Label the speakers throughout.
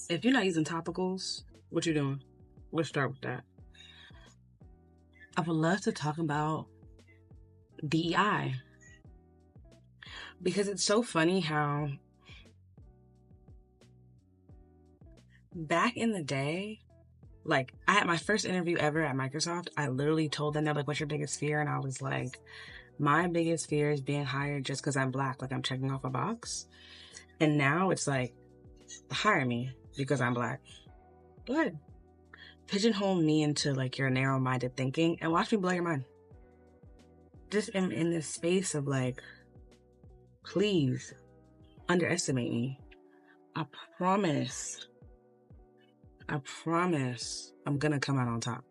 Speaker 1: If you're not using topicals, what you doing? Let's start with that. I would love to talk about DEI. Because it's so funny how back in the day, like I had my first interview ever at Microsoft. I literally told them, they're like, what's your biggest fear? And I was like, my biggest fear is being hired just because I'm Black, like I'm checking off a box. And now it's like, hire me because I'm Black. Go ahead. Pigeonhole me into like your narrow-minded thinking and watch me blow your mind. Just in this space of like, please underestimate me. I promise I'm gonna come out on top.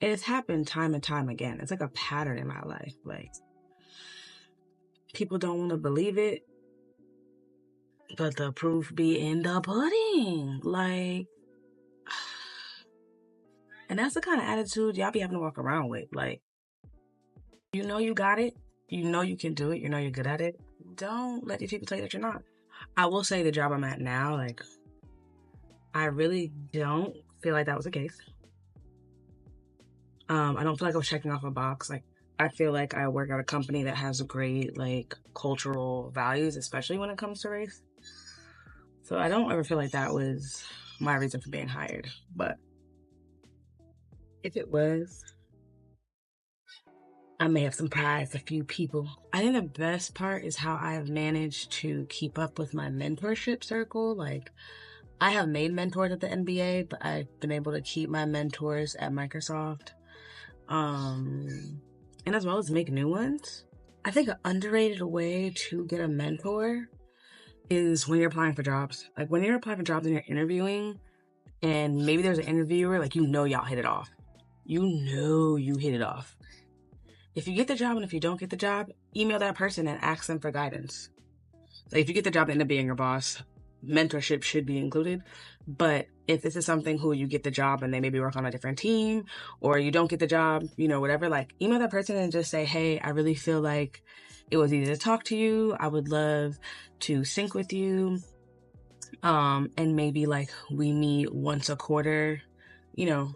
Speaker 1: It has happened time and time again. It's like a pattern in my life. Like, people don't want to believe it, but the proof be in the pudding. Like, and that's the kind of attitude y'all be having to walk around with. Like, you know you got it. You know you can do it. You know you're good at it. Don't let these people tell you that you're not. I will say the job I'm at now, like, I really don't feel like that was the case. I don't feel like I was checking off a box. Like, I feel like I work at a company that has great, like, cultural values, especially when it comes to race. So I don't ever feel like that was my reason for being hired. But if it was, I may have surprised a few people. I think the best part is how I have managed to keep up with my mentorship circle. Like, I have made mentors at the NBA, but I've been able to keep my mentors at Microsoft. And as well as make new ones. I think an underrated way to get a mentor is when you're applying for jobs. Like, when you're applying for jobs and you're interviewing, and maybe there's an interviewer, like, you know y'all hit it off. You know you hit it off. If you get the job and if you don't get the job, email that person and ask them for guidance. Like, if you get the job and end up being your boss, mentorship should be included. But if this is something who you get the job and they maybe work on a different team, or you don't get the job, you know, whatever, like, email that person and just say, hey, I really feel like it was easy to talk to you. I would love to sync with you. And maybe like we meet once a quarter, you know,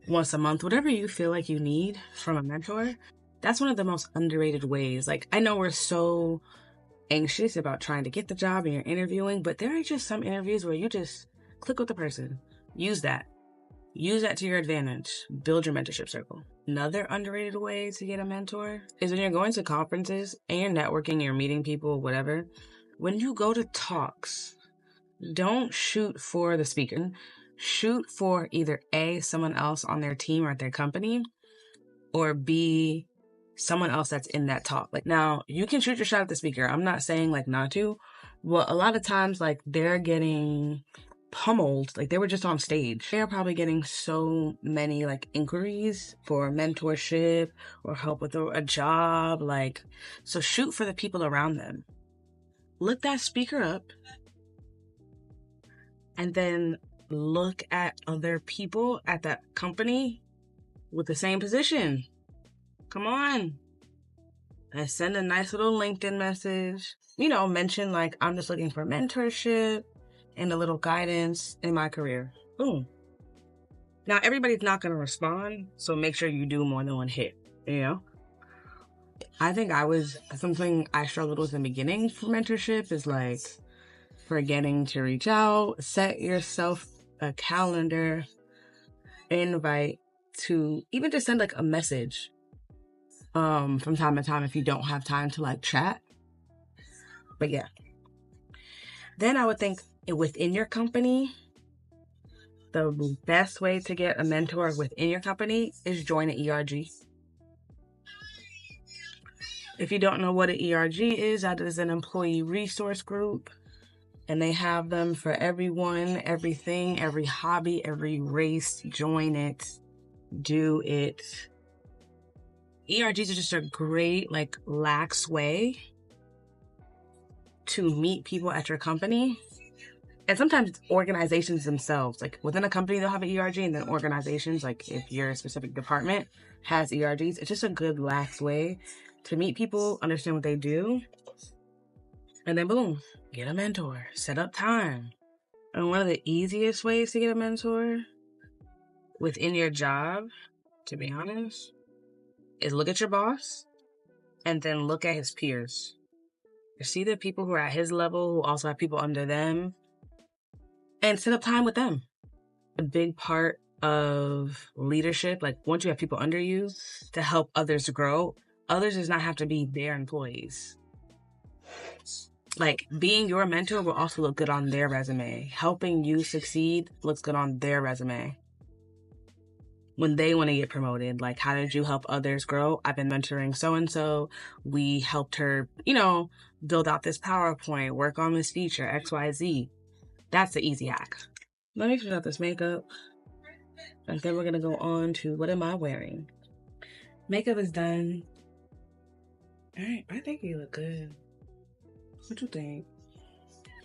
Speaker 1: once a month, whatever you feel like you need from a mentor. That's one of the most underrated ways. Like, I know we're so anxious about trying to get the job and you're interviewing, but there are just some interviews where you just click with the person. Use that to your advantage. Build your mentorship circle. Another underrated way to get a mentor is when you're going to conferences and you're networking, you're meeting people, whatever. When you go to talks, don't shoot for the speaker. Shoot for either A, someone else on their team or at their company, or B, someone else that's in that talk. Like, now, you can shoot your shot at the speaker. I'm not saying like not to. Well, a lot of times, like, they're getting pummeled. Like, they were just on stage. They're probably getting so many like inquiries for mentorship or help with a job. Like, so shoot for the people around them. Look that speaker up and then look at other people at that company with the same position. Come on. And send a nice little LinkedIn message. You know, mention like, I'm just looking for mentorship and a little guidance in my career. Boom. Now, everybody's not going to respond, so make sure you do more than one hit, you know? I think something I struggled with in the beginning for mentorship is like forgetting to reach out. Set yourself a calendar invite to even just send like a message from time to time if you don't have time to like chat. But yeah. Then I would think within your company, the best way to get a mentor within your company is join an ERG. If you don't know what an ERG is, that is an employee resource group. And they have them for everyone, everything, every hobby, every race. Join it. Do it. ERGs are just a great, like, lax way to meet people at your company. And sometimes organizations themselves, like within a company, they'll have an ERG, and then organizations, like if your specific department has ERGs, it's just a good lax way to meet people, understand what they do, And then boom, get a mentor, set up time. And one of the easiest ways to get a mentor within your job, to be honest, is look at your boss and then look at his peers. You see the people who are at his level who also have people under them and set up time with them. A big part of leadership, like once you have people under you to help others grow, others does not have to be their employees. Like being your mentor will also look good on their resume. Helping you succeed looks good on their resume. When they want to get promoted, like how did you help others grow? I've been mentoring so-and-so. We helped her, build out this PowerPoint, work on this feature, XYZ. That's the easy hack. Let me finish out this makeup. And then we're going to go on to what am I wearing? Makeup is done. All right, I think you look good. What you think?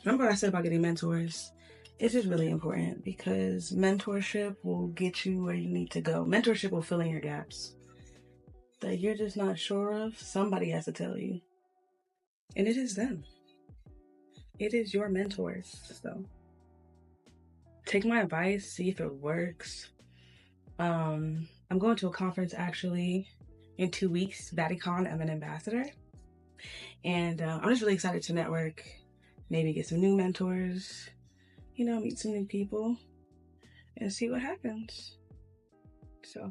Speaker 1: Remember what I said about getting mentors? It's just really important because mentorship will get you where you need to go. Mentorship will fill in your gaps that you're just not sure of. Somebody has to tell you. And it is them. It is your mentors. So take my advice, see if it works. I'm going to a conference actually in 2 weeks, VatiCon. I'm an ambassador. And I'm just really excited to network, maybe get some new mentors, meet some new people and see what happens. So